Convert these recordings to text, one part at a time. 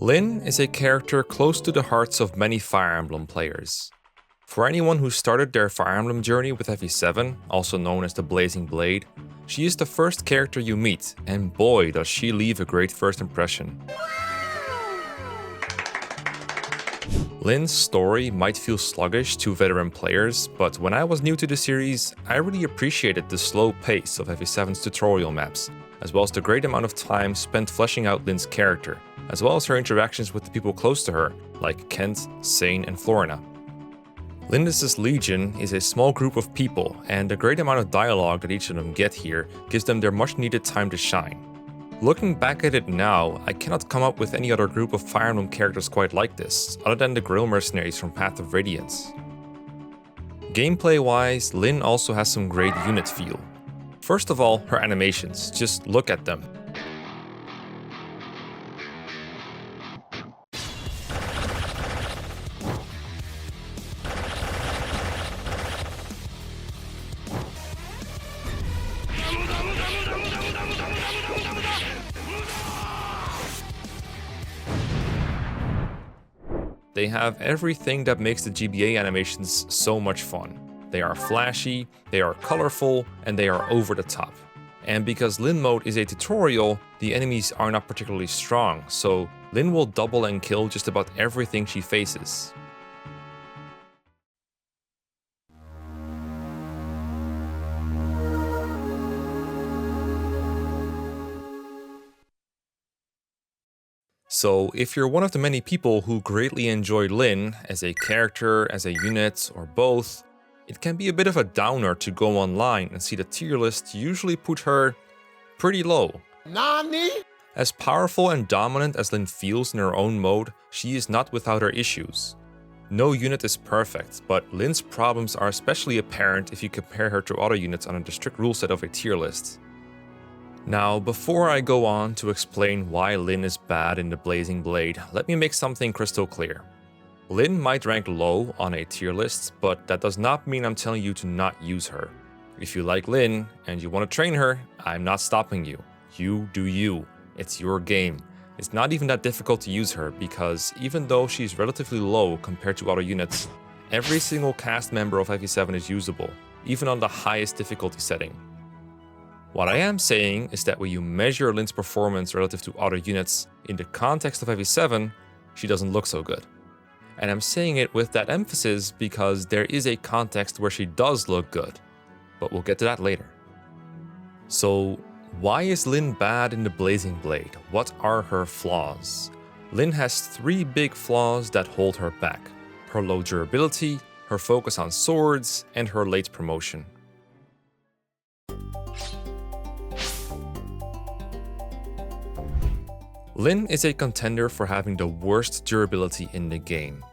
Lyn is a character close to the hearts of many Fire Emblem players. For anyone who started their Fire Emblem journey with FE7, also known as the Blazing Blade, she is the first character you meet, and boy does she leave a great first impression. Lyn's story might feel sluggish to veteran players, but when I was new to the series, I really appreciated the slow pace of FE7's tutorial maps, as well as the great amount of time spent fleshing out Lyn's character, as well as her interactions with the people close to her, like Kent, Sane, and Florina. Lindis' Legion is a small group of people, and the great amount of dialogue that each of them get here gives them their much needed time to shine. Looking back at it now, I cannot come up with any other group of Fire Emblem characters quite like this, other than the Grill Mercenaries from Path of Radiance. Gameplay-wise, Lyn also has some great unit feel. First of all, her animations, just look at them. They have everything that makes the GBA animations so much fun. They are flashy, they are colorful, and they are over the top. And because Lyn mode is a tutorial, the enemies are not particularly strong, so Lyn will double and kill just about everything she faces. So if you're one of the many people who greatly enjoyed Lyn as a character, as a unit, or both, it can be a bit of a downer to go online and see the tier list usually put her pretty low. Nani? As powerful and dominant as Lyn feels in her own mode, she is not without her issues. No unit is perfect, but Lyn's problems are especially apparent if you compare her to other units under the strict rule set of a tier list. Now, before I go on to explain why Lyn is bad in the Blazing Blade, let me make something crystal clear. Lyn might rank low on a tier list, but that does not mean I'm telling you to not use her. If you like Lyn and you want to train her, I'm not stopping you. You do you. It's your game. It's not even that difficult to use her because even though she's relatively low compared to other units, every single cast member of FE7 is usable, even on the highest difficulty setting. What I am saying is that when you measure Lyn's performance relative to other units in the context of FE7, she doesn't look so good. And I'm saying it with that emphasis because there is a context where she does look good, but we'll get to that later. So, why is Lyn bad in the Blazing Blade? What are her flaws? Lyn has three big flaws that hold her back: her low durability, her focus on swords, and her late promotion. Lyn is a contender for having the worst durability in the game.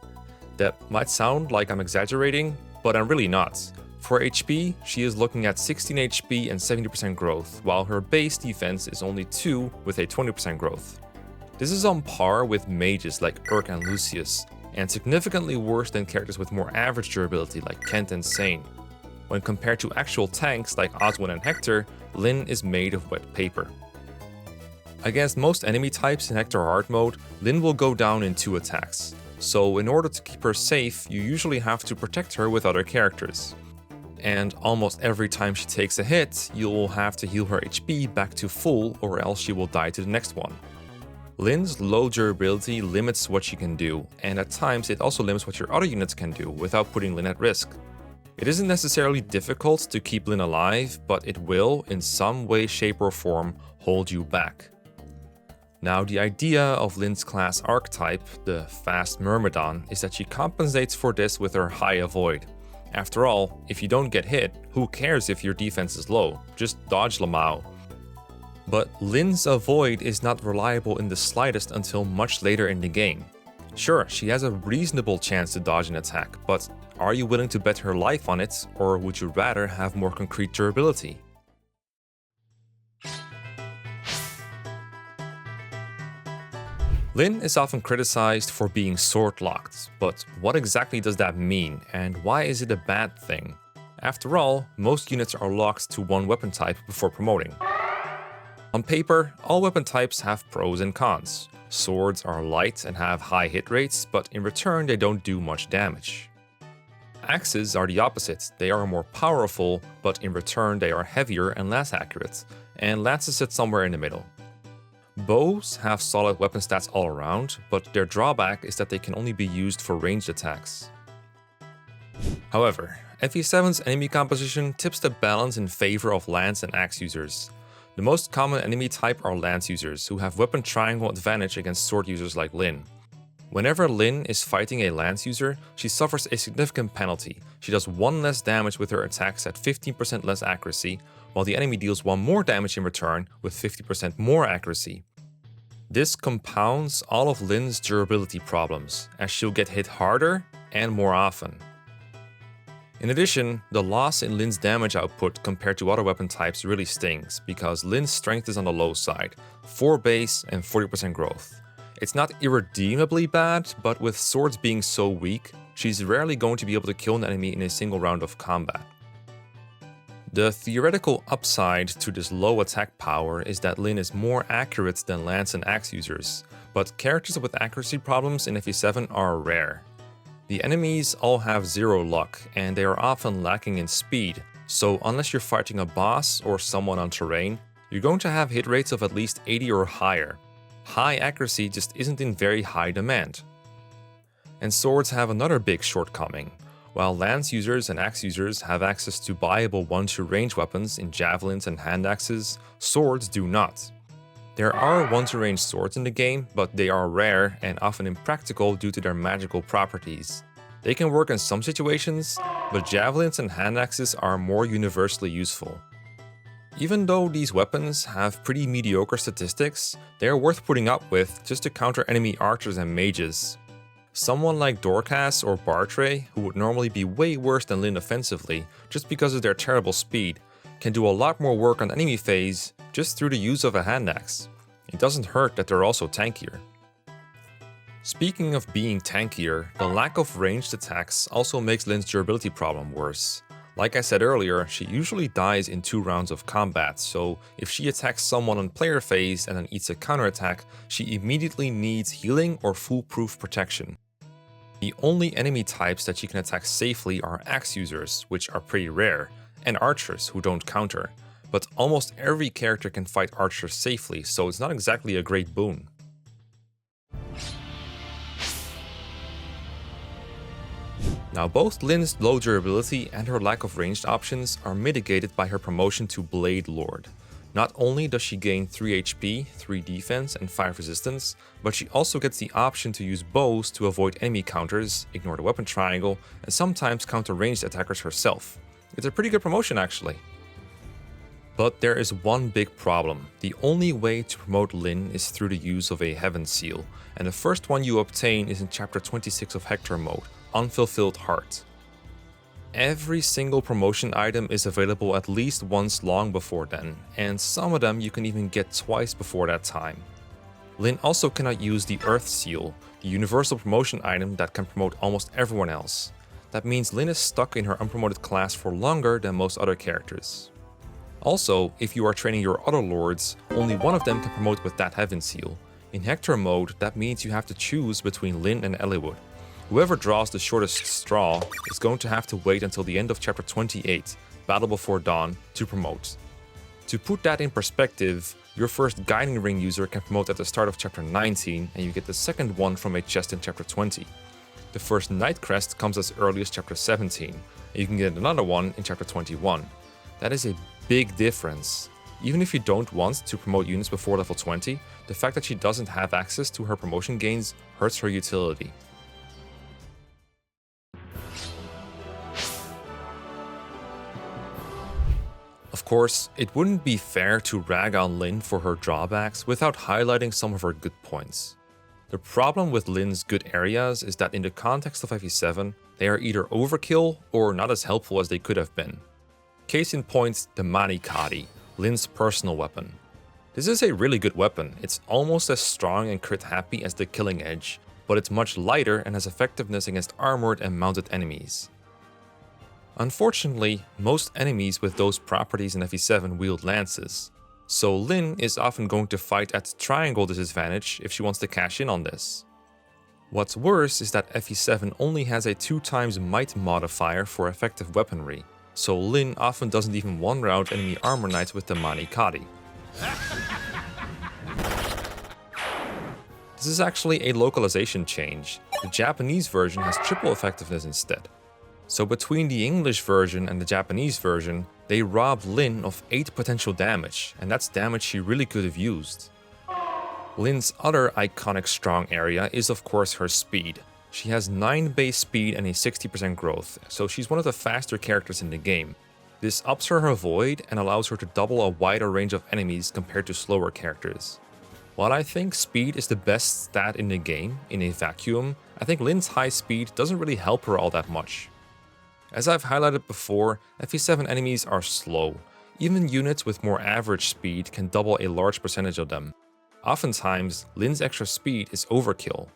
That might sound like I'm exaggerating, but I'm really not. For HP, she is looking at 16 HP and 70% growth, while her base defense is only 2 with a 20% growth. This is on par with mages like Urk and Lucius, and significantly worse than characters with more average durability like Kent and Sane. When compared to actual tanks like Oswin and Hector, Lyn is made of wet paper. Against most enemy types in Hector hard mode, Lyn will go down in 2 attacks. So in order to keep her safe, you usually have to protect her with other characters. And almost every time she takes a hit, you'll have to heal her HP back to full or else she will die to the next one. Lyn's low durability limits what she can do, and at times it also limits what your other units can do without putting Lyn at risk. It isn't necessarily difficult to keep Lyn alive, but it will, in some way, shape or form, hold you back. Now, the idea of Lyn's class archetype, the fast Myrmidon, is that she compensates for this with her high avoid. After all, if you don't get hit, who cares if your defense is low? Just dodge Lamau. But Lyn's avoid is not reliable in the slightest until much later in the game. Sure, she has a reasonable chance to dodge an attack, but are you willing to bet her life on it, or would you rather have more concrete durability? Lyn is often criticized for being sword-locked, but what exactly does that mean, and why is it a bad thing? After all, most units are locked to one weapon type before promoting. On paper, all weapon types have pros and cons. Swords are light and have high hit rates, but in return they don't do much damage. Axes are the opposite. They are more powerful, but in return they are heavier and less accurate, and lances sit somewhere in the middle. Bows have solid weapon stats all around, but their drawback is that they can only be used for ranged attacks. However, FE7's enemy composition tips the balance in favor of lance and axe users. The most common enemy type are lance users, who have weapon triangle advantage against sword users like Lyn. Whenever Lyn is fighting a lance user, she suffers a significant penalty. She does 1 less damage with her attacks at 15% less accuracy, while the enemy deals 1 more damage in return with 50% more accuracy. This compounds all of Lyn's durability problems, as she'll get hit harder and more often. In addition, the loss in Lyn's damage output compared to other weapon types really stings, because Lyn's strength is on the low side, 4 base and 40% growth. It's not irredeemably bad, but with swords being so weak, she's rarely going to be able to kill an enemy in a single round of combat. The theoretical upside to this low attack power is that Lyn is more accurate than lance and axe users, but characters with accuracy problems in FE7 are rare. The enemies all have 0 luck, and they are often lacking in speed, so unless you're fighting a boss or someone on terrain, you're going to have hit rates of at least 80 or higher. High accuracy just isn't in very high demand. And swords have another big shortcoming. While lance users and axe users have access to buyable 1-2 range weapons in javelins and hand axes, swords do not. There are 1-2 range swords in the game, but they are rare and often impractical due to their magical properties. They can work in some situations, but javelins and hand axes are more universally useful. Even though these weapons have pretty mediocre statistics, they are worth putting up with just to counter enemy archers and mages. Someone like Dorcas or Bartray, who would normally be way worse than Lyn offensively just because of their terrible speed, can do a lot more work on enemy phase just through the use of a hand axe. It doesn't hurt that they're also tankier. Speaking of being tankier, the lack of ranged attacks also makes Lyn's durability problem worse. Like I said earlier, she usually dies in 2 rounds of combat, so if she attacks someone on player phase and then eats a counterattack, she immediately needs healing or foolproof protection. The only enemy types that she can attack safely are axe users, which are pretty rare, and archers who don't counter. But almost every character can fight archers safely, so it's not exactly a great boon. Now, both Lyn's low durability and her lack of ranged options are mitigated by her promotion to Blade Lord. Not only does she gain 3 HP, 3 defense, and 5 resistance, but she also gets the option to use bows to avoid enemy counters, ignore the weapon triangle, and sometimes counter ranged attackers herself. It's a pretty good promotion actually. But there is one big problem. The only way to promote Lyn is through the use of a Heaven Seal, and the first one you obtain is in Chapter 26 of Hector mode, Unfulfilled Heart. Every single promotion item is available at least once long before then, and some of them you can even get twice before that time. Lyn also cannot use the Earth Seal, the universal promotion item that can promote almost everyone else. That means Lyn is stuck in her unpromoted class for longer than most other characters. Also, if you are training your other lords, only one of them can promote with that Heaven Seal. In Hector mode, that means you have to choose between Lyn and Eliwood. Whoever draws the shortest straw is going to have to wait until the end of Chapter 28, Battle Before Dawn, to promote. To put that in perspective, your first Guiding Ring user can promote at the start of Chapter 19, and you get the second one from a chest in Chapter 20. The first Night Crest comes as early as Chapter 17, and you can get another one in Chapter 21. That is a big difference. Even if you don't want to promote units before level 20, the fact that she doesn't have access to her promotion gains hurts her utility. Of course, it wouldn't be fair to rag on Lyn for her drawbacks without highlighting some of her good points. The problem with Lyn's good areas is that in the context of FE7, they are either overkill or not as helpful as they could have been. Case in point, the Manikadi, Lyn's personal weapon. This is a really good weapon. It's almost as strong and crit happy as the Killing Edge, but it's much lighter and has effectiveness against armored and mounted enemies. Unfortunately, most enemies with those properties in FE7 wield lances. so Lyn is often going to fight at triangle disadvantage if she wants to cash in on this. What's worse is that FE7 only has a 2x might modifier for effective weaponry, so Lyn often doesn't even one-round enemy armor knights with the Manikadi. This is actually a localization change. The Japanese version has triple effectiveness instead. So between the English version and the Japanese version, they robbed Lyn of 8 potential damage, and that's damage she really could have used. Lyn's other iconic strong area is of course her speed. She has 9 base speed and a 60% growth, so she's one of the faster characters in the game. This ups her void and allows her to double a wider range of enemies compared to slower characters. While I think speed is the best stat in the game, in a vacuum, I think Lyn's high speed doesn't really help her all that much. As I've highlighted before, FE7 enemies are slow. Even units with more average speed can double a large percentage of them. Oftentimes, Lyn's extra speed is overkill.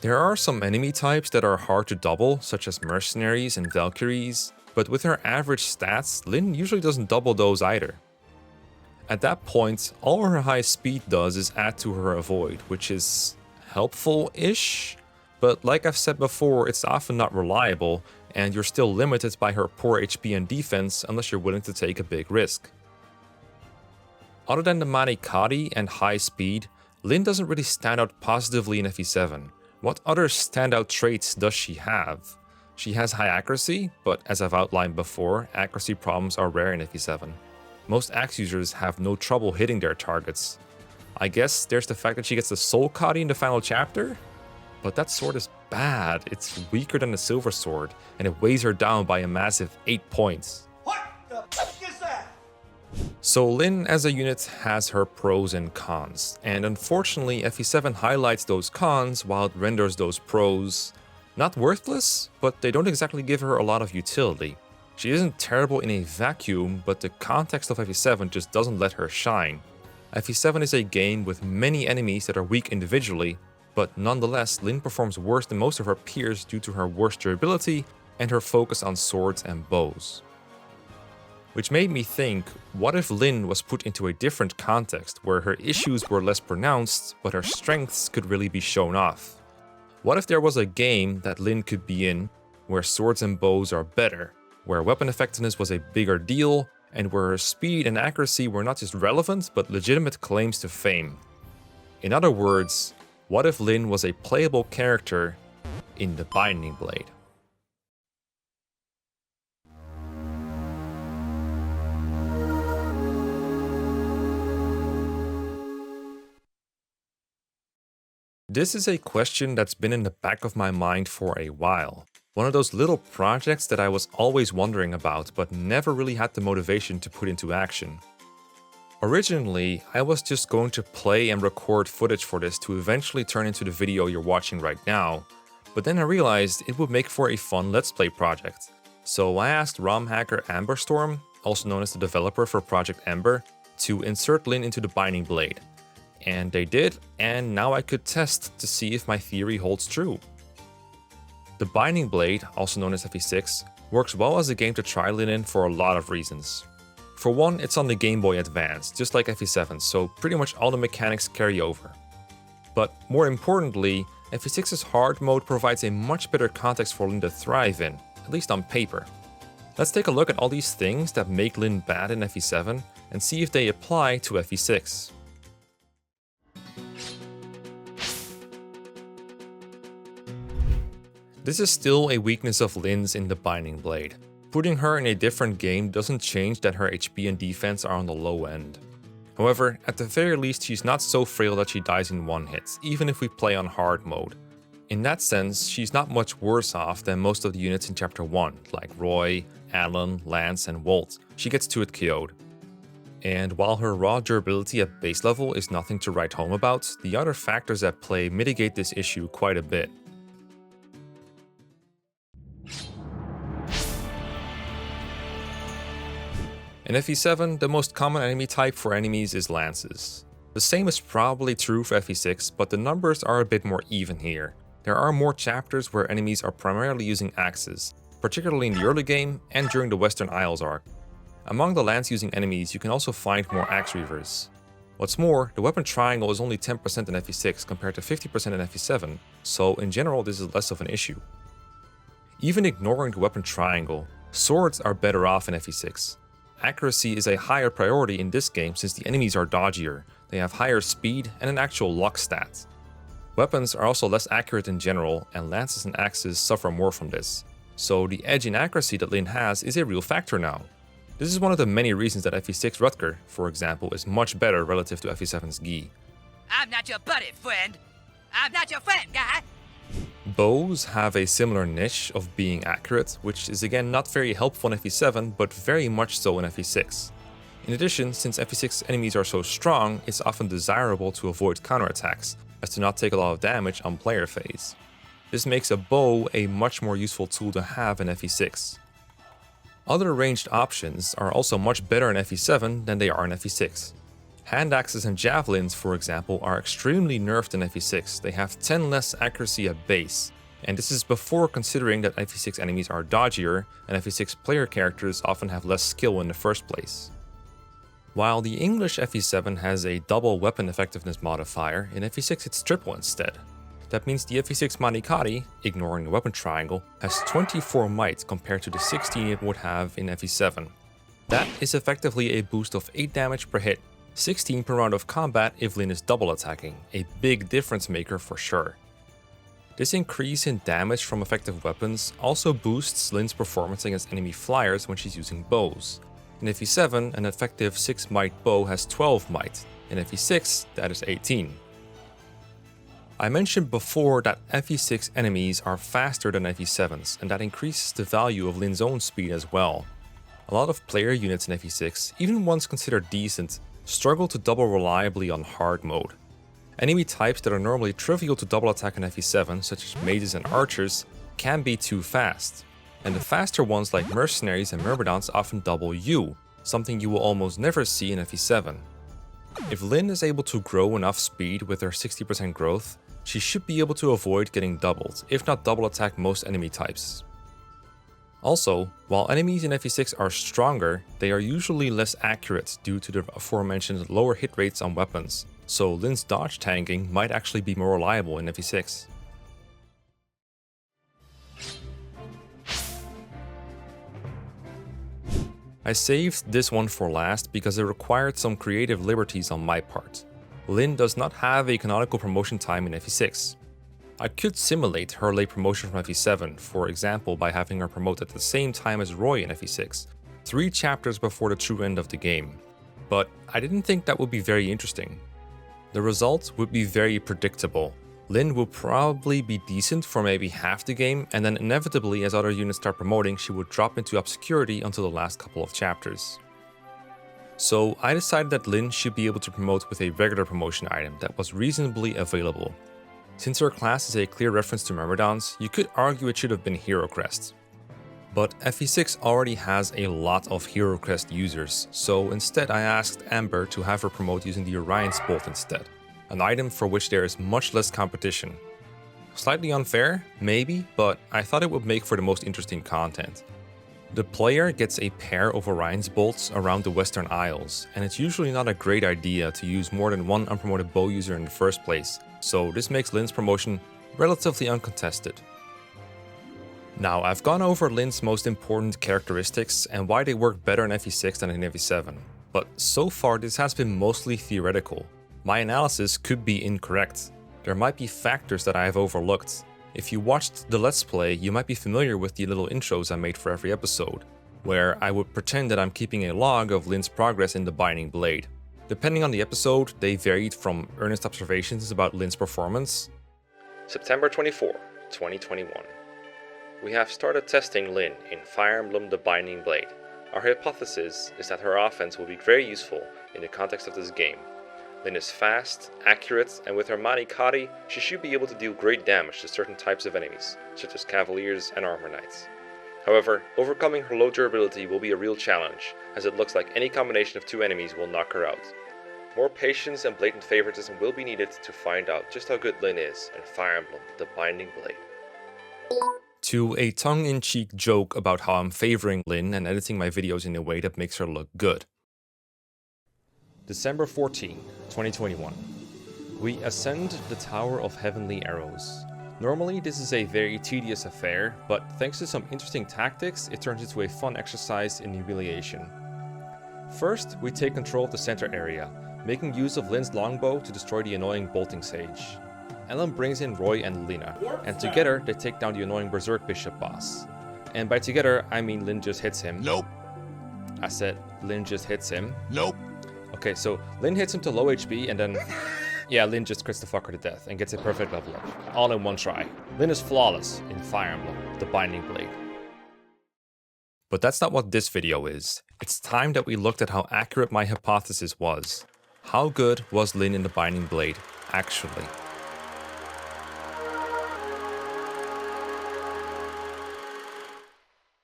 There are some enemy types that are hard to double, such as mercenaries and valkyries, but with her average stats, Lyn usually doesn't double those either. At that point, all her high speed does is add to her avoid, which is helpful-ish, but like I've said before, it's often not reliable, and you're still limited by her poor HP and defense unless you're willing to take a big risk. Other than the Manikadi and high speed, Lyn doesn't really stand out positively in FE7. What other standout traits does she have? She has high accuracy, but as I've outlined before, accuracy problems are rare in FE7. Most axe users have no trouble hitting their targets. I guess there's the fact that she gets the Soul Kadi in the final chapter? But that sword is bad, it's weaker than the Silver Sword, and it weighs her down by a massive 8 points. What the fuck is that? So Lyn as a unit has her pros and cons, and unfortunately FE7 highlights those cons while it renders those pros not worthless, but they don't exactly give her a lot of utility. She isn't terrible in a vacuum, but the context of FE7 just doesn't let her shine. FE7 is a game with many enemies that are weak individually, but nonetheless Lyn performs worse than most of her peers due to her worse durability and her focus on swords and bows. Which made me think, what if Lyn was put into a different context where her issues were less pronounced, but her strengths could really be shown off? What if there was a game that Lyn could be in, where swords and bows are better, where weapon effectiveness was a bigger deal, and where her speed and accuracy were not just relevant, but legitimate claims to fame? In other words, what if Lyn was a playable character in The Binding Blade? This is a question that's been in the back of my mind for a while. One of those little projects that I was always wondering about, but never really had the motivation to put into action. Originally, I was just going to play and record footage for this to eventually turn into the video you're watching right now, but then I realized it would make for a fun Let's Play project. So I asked ROM hacker Amberstorm, also known as the developer for Project Ember, to insert Lyn into the Binding Blade. And they did, and now I could test to see if my theory holds true. The Binding Blade, also known as FE6, works well as a game to try Lyn in for a lot of reasons. For one, it's on the Game Boy Advance, just like FE7, so pretty much all the mechanics carry over. But more importantly, FE6's hard mode provides a much better context for Lyn to thrive in, at least on paper. Let's take a look at all these things that make Lyn bad in FE7 and see if they apply to FE6. This is still a weakness of Lyn's in the Binding Blade. Putting her in a different game doesn't change that her HP and defense are on the low end. However, at the very least she's not so frail that she dies in one hit, even if we play on hard mode. In that sense, she's not much worse off than most of the units in Chapter 1, like Roy, Alan, Lance, and Walt. She gets 2-hit KO'd. And while her raw durability at base level is nothing to write home about, the other factors at play mitigate this issue quite a bit. In FE7, the most common enemy type for enemies is lances. The same is probably true for FE6, but the numbers are a bit more even here. There are more chapters where enemies are primarily using axes, particularly in the early game and during the Western Isles arc. Among the lance-using enemies, you can also find more axe reavers. What's more, the weapon triangle is only 10% in FE6 compared to 50% in FE7, so in general this is less of an issue. Even ignoring the weapon triangle, swords are better off in FE6. Accuracy is a higher priority in this game since the enemies are dodgier, they have higher speed and an actual lock stat. Weapons are also less accurate in general, and lances and axes suffer more from this. So the edge in accuracy that Lyn has is a real factor now. This is one of the many reasons that FE6 Rutger, for example, is much better relative to FE7's Guy. I'm not your buddy, friend. I'm not your friend, guy. Bows have a similar niche of being accurate, which is again not very helpful in FE7, but very much so in FE6. In addition, since FE6 enemies are so strong, it's often desirable to avoid counterattacks, as to not take a lot of damage on player phase. This makes a bow a much more useful tool to have in FE6. Other ranged options are also much better in FE7 than they are in FE6. Hand axes and javelins, for example, are extremely nerfed in FE6. They have 10 less accuracy at base, and this is before considering that FE6 enemies are dodgier and FE6 player characters often have less skill in the first place. While the English FE7 has a double weapon effectiveness modifier, in FE6 it's triple instead. That means the FE6 Manikari, ignoring the weapon triangle, has 24 might compared to the 16 it would have in FE7. That is effectively a boost of 8 damage per hit, 16 per round of combat if Lyn is double attacking, a big difference maker for sure. This increase in damage from effective weapons also boosts Lyn's performance against enemy flyers when she's using bows. In FE7, an effective 6 might bow has 12 might, in FE6 that is 18. I mentioned before that FE6 enemies are faster than FE7's, and that increases the value of Lyn's own speed as well. A lot of player units in FE6, even ones considered decent, struggle to double reliably on hard mode. Enemy types that are normally trivial to double attack in FE7, such as mages and archers, can be too fast. And the faster ones like mercenaries and myrmidons often double you, something you will almost never see in FE7. If Lyn is able to grow enough speed with her 60% growth, she should be able to avoid getting doubled, if not double attack most enemy types. Also, while enemies in FE6 are stronger, they are usually less accurate due to the aforementioned lower hit rates on weapons, so Lyn's dodge tanking might actually be more reliable in FE6. I saved this one for last because it required some creative liberties on my part. Lyn does not have a canonical promotion time in FE6. I could simulate her late promotion from FE7, for example by having her promote at the same time as Roy in FE6, 3 chapters before the true end of the game. But I didn't think that would be very interesting. The result would be very predictable. Lyn will probably be decent for maybe half the game, and then inevitably as other units start promoting she would drop into obscurity until the last couple of chapters. So I decided that Lyn should be able to promote with a regular promotion item that was reasonably available. Since her class is a clear reference to Myrmidons, you could argue it should have been Hero Crest. But FE6 already has a lot of Hero Crest users, so instead I asked Amber to have her promote using the Orion's Bolt instead, an item for which there is much less competition. Slightly unfair, maybe, but I thought it would make for the most interesting content. The player gets a pair of Orion's Bolts around the Western Isles, and it's usually not a great idea to use more than one unpromoted bow user in the first place, so this makes Lyn's promotion relatively uncontested. Now, I've gone over Lyn's most important characteristics and why they work better in FE6 than in FE7, but so far this has been mostly theoretical. My analysis could be incorrect. There might be factors that I have overlooked. If you watched the Let's Play, you might be familiar with the little intros I made for every episode, where I would pretend that I'm keeping a log of Lyn's progress in the Binding Blade. Depending on the episode, they varied from earnest observations about Lyn's performance. September 24, 2021. We have started testing Lyn in Fire Emblem The Binding Blade. Our hypothesis is that her offense will be very useful in the context of this game. Lyn is fast, accurate, and with her Manikari, she should be able to deal great damage to certain types of enemies, such as Cavaliers and Armor Knights. However, overcoming her low durability will be a real challenge, as it looks like any combination of 2 enemies will knock her out. More patience and blatant favoritism will be needed to find out just how good Lyn is in Fire Emblem The Binding Blade. to a tongue-in-cheek joke about how I'm favoring Lyn and editing my videos in a way that makes her look good. December 14, 2021. We ascend the Tower of Heavenly Arrows. Normally this is a very tedious affair, but thanks to some interesting tactics, it turns into a fun exercise in humiliation. First, we take control of the center area, making use of Lyn's longbow to destroy the annoying bolting sage. Ellen brings in Roy and Lena, and together they take down the annoying Berserk Bishop boss. And by together, I mean Lyn just hits him. Nope. I said Lyn just hits him. Nope. Okay, so Lyn hits him to low HP and then... yeah, Lyn just crits the fucker to death and gets a perfect level up. All in one try. Lyn is flawless in Fire Emblem, the Binding Blade. But that's not what this video is. It's time that we looked at how accurate my hypothesis was. How good was Lyn in the Binding Blade, actually?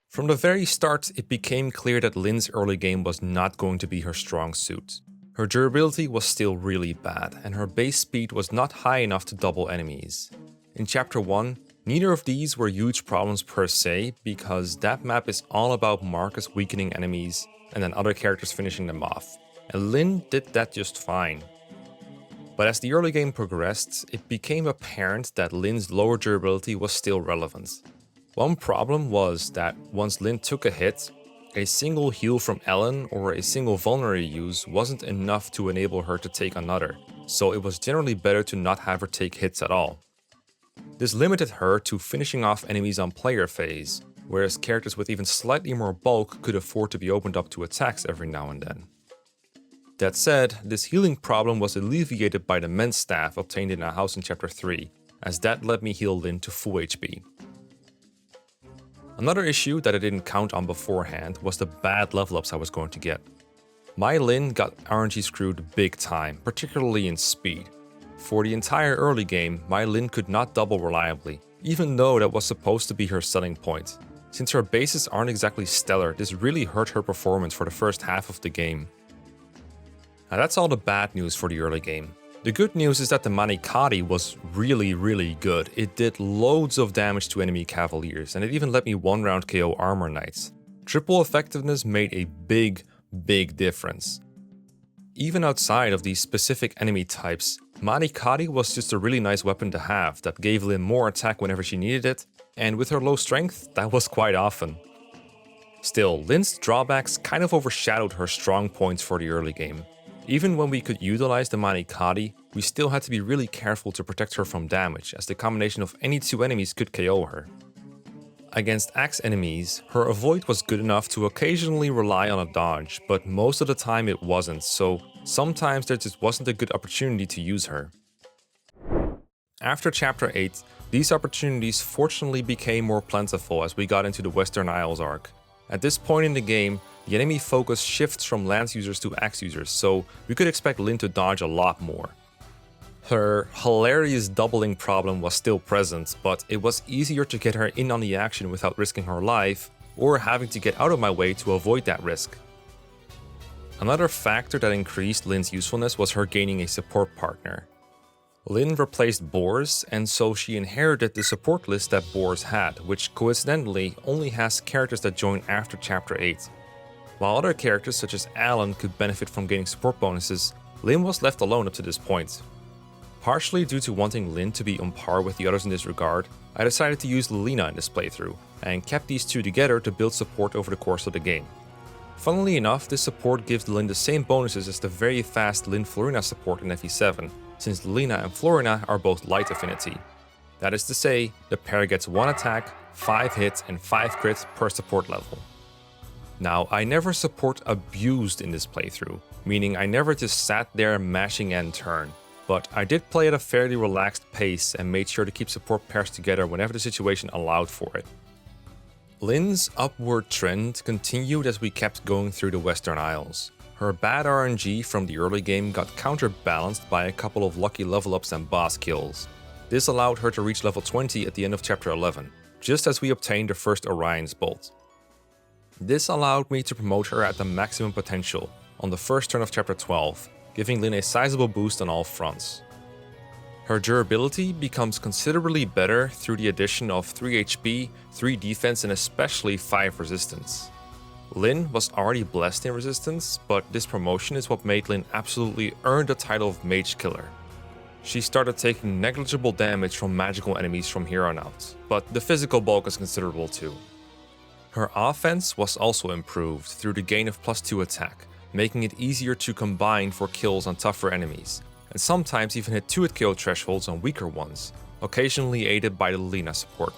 From the very start, it became clear that Lyn's early game was not going to be her strong suit. Her durability was still really bad, and her base speed was not high enough to double enemies. In Chapter 1, neither of these were huge problems per se, because that map is all about Marcus weakening enemies and then other characters finishing them off, and Lyn did that just fine. But as the early game progressed, it became apparent that Lyn's lower durability was still relevant. One problem was that once Lyn took a hit, a single heal from Ellen or a single vulnerary use wasn't enough to enable her to take another, so it was generally better to not have her take hits at all. This limited her to finishing off enemies on player phase, whereas characters with even slightly more bulk could afford to be opened up to attacks every now and then. That said, this healing problem was alleviated by the Men's Staff obtained in a house in Chapter 3, as that let me heal Lyn to full HP. Another issue that I didn't count on beforehand was the bad level ups I was going to get. My Lyn got RNG screwed big time, particularly in speed. For the entire early game, my Lyn could not double reliably, even though that was supposed to be her selling point. Since her bases aren't exactly stellar, this really hurt her performance for the first half of the game. Now that's all the bad news for the early game. The good news is that the Manikadi was really good. It did loads of damage to enemy cavaliers, and it even let me one round KO armor knights. Triple effectiveness made a big difference. Even outside of these specific enemy types, Manikadi was just a really nice weapon to have that gave Lyn more attack whenever she needed it, and with her low strength, that was quite often. Still, Lyn's drawbacks kind of overshadowed her strong points for the early game. Even when we could utilize the Manikadi, we still had to be really careful to protect her from damage, as the combination of any two enemies could KO her. Against axe enemies, her avoid was good enough to occasionally rely on a dodge, but most of the time it wasn't, so sometimes there just wasn't a good opportunity to use her. After Chapter 8, these opportunities fortunately became more plentiful as we got into the Western Isles arc. At this point in the game, the enemy focus shifts from lance users to axe users, so we could expect Lyn to dodge a lot more. Her hilarious doubling problem was still present, but it was easier to get her in on the action without risking her life, or having to get out of my way to avoid that risk. Another factor that increased Lyn's usefulness was her gaining a support partner. Lyn replaced Boars, and so she inherited the support list that Boars had, which coincidentally only has characters that join after Chapter 8. While other characters such as Alan could benefit from gaining support bonuses, Lyn was left alone up to this point. Partially due to wanting Lyn to be on par with the others in this regard, I decided to use Lena in this playthrough, and kept these two together to build support over the course of the game. Funnily enough, this support gives Lyn the same bonuses as the very fast Lyn Florina support in FE7, since Lena and Florina are both light affinity. That is to say, the pair gets 1 attack, 5 hits and 5 crits per support level. Now, I never support abused in this playthrough, meaning I never just sat there mashing end turn, but I did play at a fairly relaxed pace and made sure to keep support pairs together whenever the situation allowed for it. Lyn's upward trend continued as we kept going through the Western Isles. Her bad RNG from the early game got counterbalanced by a couple of lucky level ups and boss kills. This allowed her to reach level 20 at the end of Chapter 11, just as we obtained the first Orion's Bolt. This allowed me to promote her at the maximum potential on the first turn of Chapter 12, giving Lyn a sizable boost on all fronts. Her durability becomes considerably better through the addition of 3 HP, 3 defense, and especially 5 resistance. Lyn was already blessed in resistance, but this promotion is what made Lyn absolutely earn the title of Mage Killer. She started taking negligible damage from magical enemies from here on out, but the physical bulk is considerable too. Her offense was also improved through the gain of +2 attack, making it easier to combine for kills on tougher enemies, and sometimes even hit 2-hit KO thresholds on weaker ones, occasionally aided by the Lina support.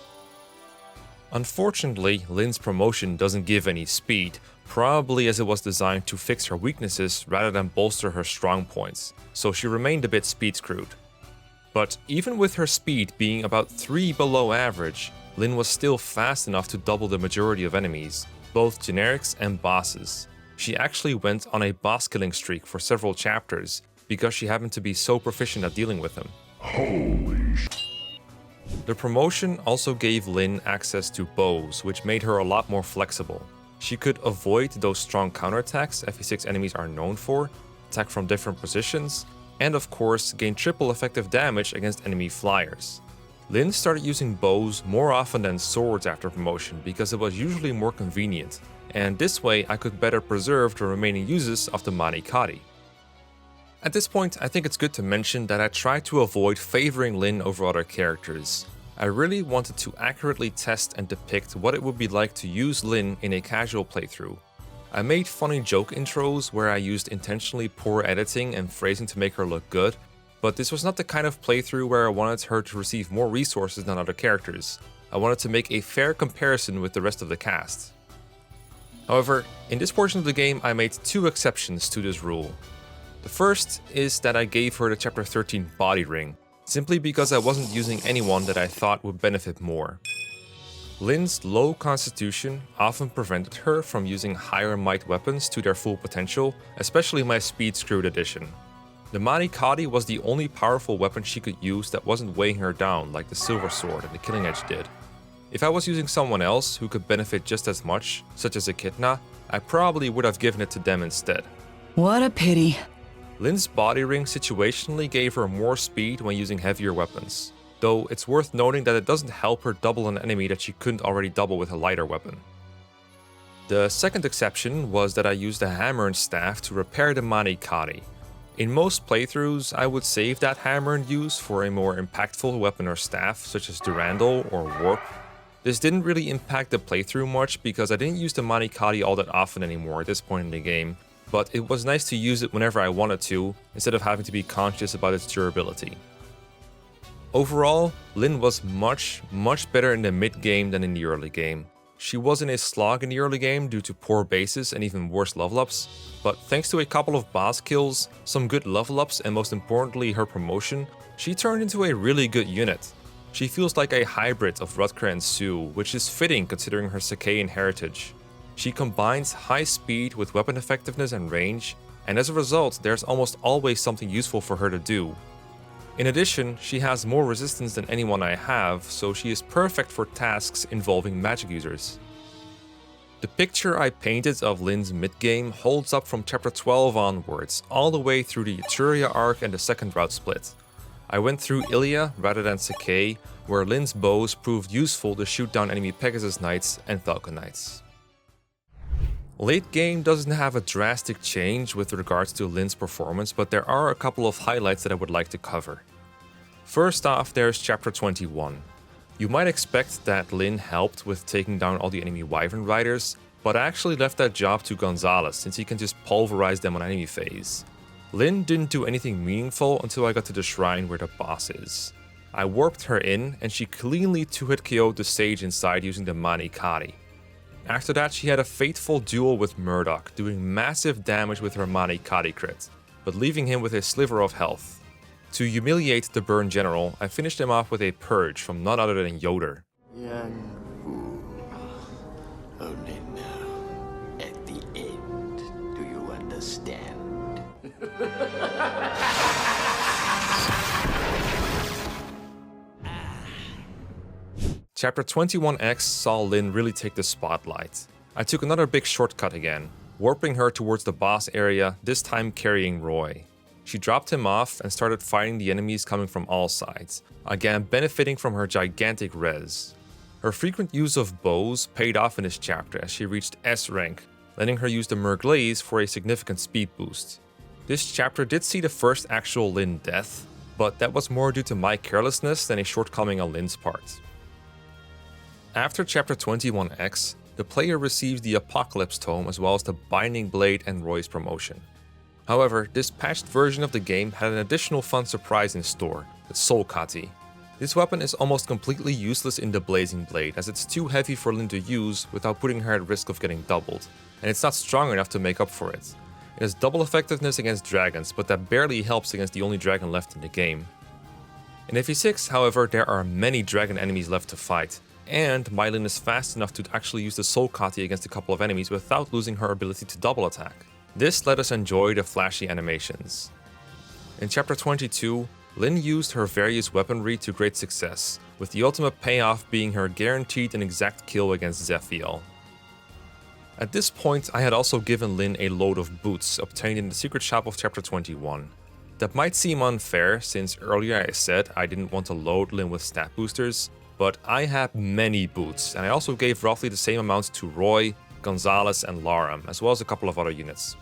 Unfortunately, Lyn's promotion doesn't give any speed, probably as it was designed to fix her weaknesses rather than bolster her strong points, so she remained a bit speed screwed. But even with her speed being about 3 below average, Lyn was still fast enough to double the majority of enemies, both generics and bosses. She actually went on a boss killing streak for several chapters because she happened to be so proficient at dealing with them. Holy sh**. The promotion also gave Lyn access to bows, which made her a lot more flexible. She could avoid those strong counterattacks FE6 enemies are known for, attack from different positions, and of course gain triple effective damage against enemy flyers. Lyn started using bows more often than swords after promotion because it was usually more convenient, and this way I could better preserve the remaining uses of the Mani Kari. At this point, I think it's good to mention that I tried to avoid favoring Lyn over other characters. I really wanted to accurately test and depict what it would be like to use Lyn in a casual playthrough. I made funny joke intros where I used intentionally poor editing and phrasing to make her look good, but this was not the kind of playthrough where I wanted her to receive more resources than other characters. I wanted to make a fair comparison with the rest of the cast. However, in this portion of the game I made 2 exceptions to this rule. The first is that I gave her the Chapter 13 body ring, simply because I wasn't using anyone that I thought would benefit more. Lyn's low constitution often prevented her from using higher might weapons to their full potential, especially my speed screwed edition. The Mani Kari was the only powerful weapon she could use that wasn't weighing her down like the Silver Sword and the Killing Edge did. If I was using someone else who could benefit just as much, such as Echidna, I probably would have given it to them instead. What a pity. Lyn's body ring situationally gave her more speed when using heavier weapons, though it's worth noting that it doesn't help her double an enemy that she couldn't already double with a lighter weapon. The second exception was that I used a hammer and staff to repair the Mani Kari. In most playthroughs, I would save that hammer and use for a more impactful weapon or staff, such as Durandal or Warp. This didn't really impact the playthrough much because I didn't use the Mani Kari all that often anymore at this point in the game, but it was nice to use it whenever I wanted to, instead of having to be conscious about its durability. Overall, Lyn was much better in the mid-game than in the early game. She was in a slog in the early game due to poor bases and even worse level ups, but thanks to a couple of boss kills, some good level ups, and most importantly her promotion, she turned into a really good unit. She feels like a hybrid of Rutger and Sue, which is fitting considering her Sakaean heritage. She combines high speed with weapon effectiveness and range, and as a result there's almost always something useful for her to do. In addition, she has more resistance than anyone I have, so she is perfect for tasks involving magic users. The picture I painted of Lyn's mid-game holds up from chapter 12 onwards, all the way through the Etruria arc and the second route split. I went through Ilia rather than Sakae, where Lyn's bows proved useful to shoot down enemy Pegasus Knights and Falcon Knights. Late game doesn't have a drastic change with regards to Lyn's performance, but there are a couple of highlights that I would like to cover. First off, there's chapter 21. You might expect that Lyn helped with taking down all the enemy Wyvern Riders, but I actually left that job to Gonzalez since he can just pulverize them on enemy phase. Lyn didn't do anything meaningful until I got to the shrine where the boss is. I warped her in and she cleanly 2-hit KO'd the sage inside using the Mani Kari. After that, she had a fateful duel with Murdoch, doing massive damage with her Mani Kari crit, but leaving him with a sliver of health. To humiliate the Burn General, I finished him off with a purge from none other than Yoder. Young fool. Only now, at the end, do you understand? Chapter 21X saw Lyn really take the spotlight. I took another big shortcut again, warping her towards the boss area, this time carrying Roy. She dropped him off and started fighting the enemies coming from all sides, again benefiting from her gigantic res. Her frequent use of bows paid off in this chapter as she reached S rank, letting her use the Merglaze for a significant speed boost. This chapter did see the first actual Lyn death, but that was more due to my carelessness than a shortcoming on Lyn's part. After chapter 21X, the player receives the Apocalypse Tome as well as the Binding Blade and Roy's promotion. However, this patched version of the game had an additional fun surprise in store, the Soul Kati. This weapon is almost completely useless in the Blazing Blade as it's too heavy for Lyn to use without putting her at risk of getting doubled, and it's not strong enough to make up for it. It has double effectiveness against dragons, but that barely helps against the only dragon left in the game. In FE6, however, there are many dragon enemies left to fight, and my Lyn is fast enough to actually use the Soul Kati against a couple of enemies without losing her ability to double attack. This let us enjoy the flashy animations. In chapter 22, Lyn used her various weaponry to great success, with the ultimate payoff being her guaranteed and exact kill against Zephiel. At this point, I had also given Lyn a load of boots obtained in the secret shop of chapter 21. That might seem unfair since earlier I said I didn't want to load Lyn with stat boosters, but I had many boots, and I also gave roughly the same amounts to Roy, Gonzalez, and Laram, as well as a couple of other units.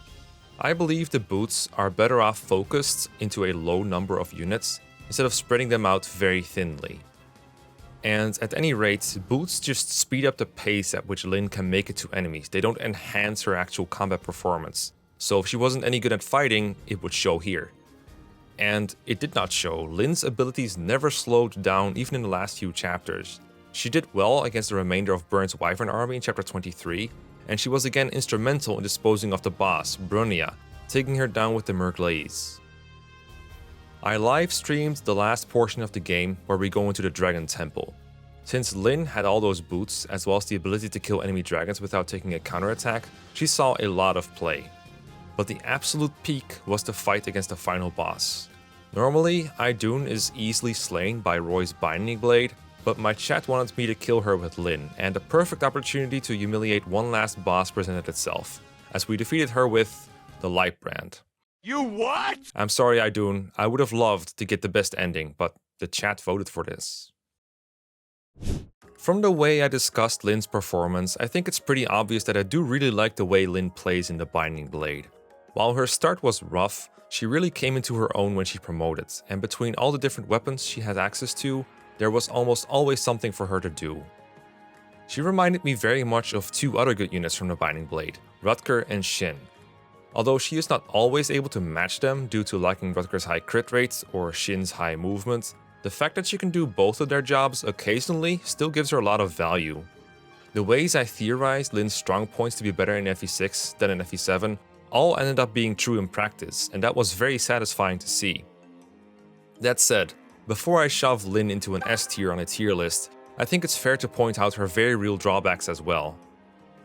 I believe the boots are better off focused into a low number of units instead of spreading them out very thinly. And at any rate, boots just speed up the pace at which Lyn can make it to enemies. They don't enhance her actual combat performance. So if she wasn't any good at fighting, it would show here. And it did not show. Lyn's abilities never slowed down even in the last few chapters. She did well against the remainder of Byrne's Wyvern army in chapter 23, and she was again instrumental in disposing of the boss, Brunia, taking her down with the Merglaze. I live streamed the last portion of the game where we go into the Dragon Temple. Since Lyn had all those boots, as well as the ability to kill enemy dragons without taking a counterattack, she saw a lot of play. But the absolute peak was the fight against the final boss. Normally, Idun is easily slain by Roy's Binding Blade, but my chat wanted me to kill her with Lyn, and the perfect opportunity to humiliate one last boss presented itself, as we defeated her with the Lightbrand. You what? I'm sorry, Idun, I would have loved to get the best ending, but the chat voted for this. From the way I discussed Lyn's performance, I think it's pretty obvious that I do really like the way Lyn plays in the Binding Blade. While her start was rough, she really came into her own when she promoted, and between all the different weapons she had access to, there was almost always something for her to do. She reminded me very much of two other good units from the Binding Blade, Rutger and Shin. Although she is not always able to match them due to lacking Rutger's high crit rates or Shin's high movement, the fact that she can do both of their jobs occasionally still gives her a lot of value. The ways I theorized Lyn's strong points to be better in FE6 than in FE7 all ended up being true in practice, and that was very satisfying to see. That said, before I shove Lyn into an S tier on a tier list, I think it's fair to point out her very real drawbacks as well.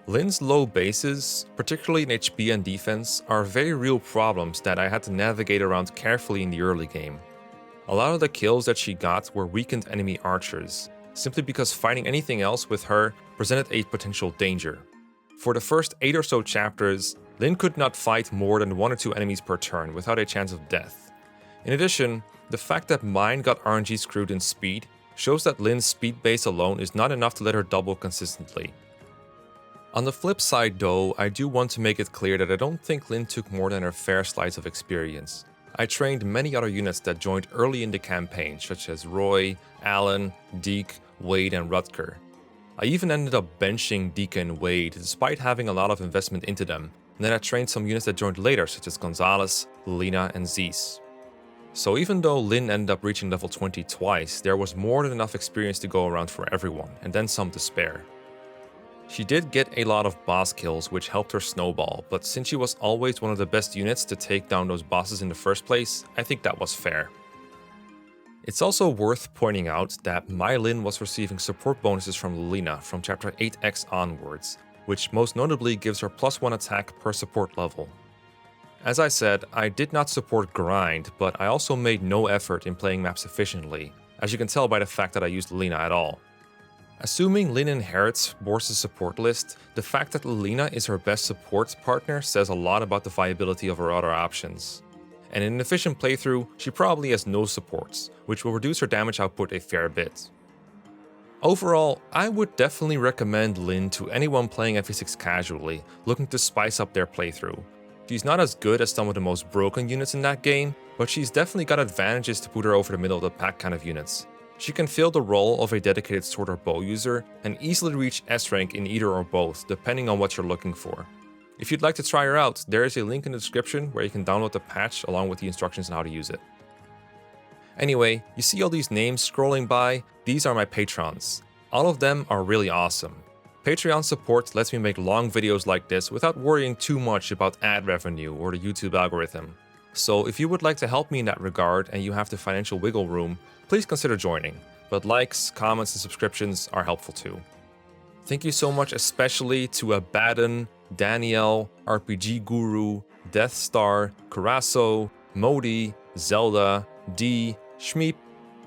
Lyn's low bases, particularly in HP and defense, are very real problems that I had to navigate around carefully in the early game. A lot of the kills that she got were weakened enemy archers, simply because fighting anything else with her presented a potential danger. For the first 8 or so chapters, Lyn could not fight more than 1 or 2 enemies per turn without a chance of death. In addition, the fact that mine got RNG screwed in speed shows that Lyn's speed base alone is not enough to let her double consistently. On the flip side though, I do want to make it clear that I don't think Lyn took more than her fair slice of experience. I trained many other units that joined early in the campaign, such as Roy, Alan, Deke, Wade and Rutger. I even ended up benching Deke and Wade despite having a lot of investment into them, and then I trained some units that joined later, such as Gonzalez, Lina and Zeus. So even though Lyn ended up reaching level 20 twice, there was more than enough experience to go around for everyone, and then some to spare. She did get a lot of boss kills which helped her snowball, but since she was always one of the best units to take down those bosses in the first place, I think that was fair. It's also worth pointing out that my Lyn was receiving support bonuses from Lina from chapter 8X onwards, which most notably gives her +1 attack per support level. As I said, I did not support grind, but I also made no effort in playing maps efficiently, as you can tell by the fact that I used Lina at all. Assuming Lyn inherits Boris' support list, the fact that Lina is her best support partner says a lot about the viability of her other options. and in an efficient playthrough, she probably has no supports, which will reduce her damage output a fair bit. Overall, I would definitely recommend Lyn to anyone playing FE6 casually, looking to spice up their playthrough. She's not as good as some of the most broken units in that game, but she's definitely got advantages to put her over the middle of the pack kind of units. She can fill the role of a dedicated sword or bow user, and easily reach S rank in either or both, depending on what you're looking for. If you'd like to try her out, there is a link in the description where you can download the patch along with the instructions on how to use it. Anyway, you see all these names scrolling by? These are my patrons. All of them are really awesome. Patreon support lets me make long videos like this without worrying too much about ad revenue or the YouTube algorithm. So if you would like to help me in that regard and you have the financial wiggle room, please consider joining. But likes, comments, and subscriptions are helpful too. Thank you so much especially to Abaddon, Danielle, RPG Guru, Death Star, Karaso, Modi, Zelda, D, Schmeep,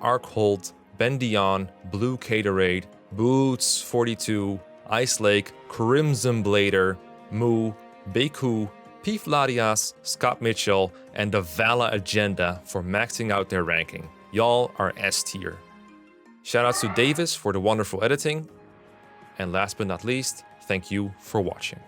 Arkhold, Ben Dion, Blue Caterade, Boots42, Ice Lake, Crimson Blader, Moo, Beku, P. Vladias, Scott Mitchell, and the Vala Agenda for maxing out their ranking. Y'all are S tier. Shoutouts to Davis for the wonderful editing. And last but not least, thank you for watching.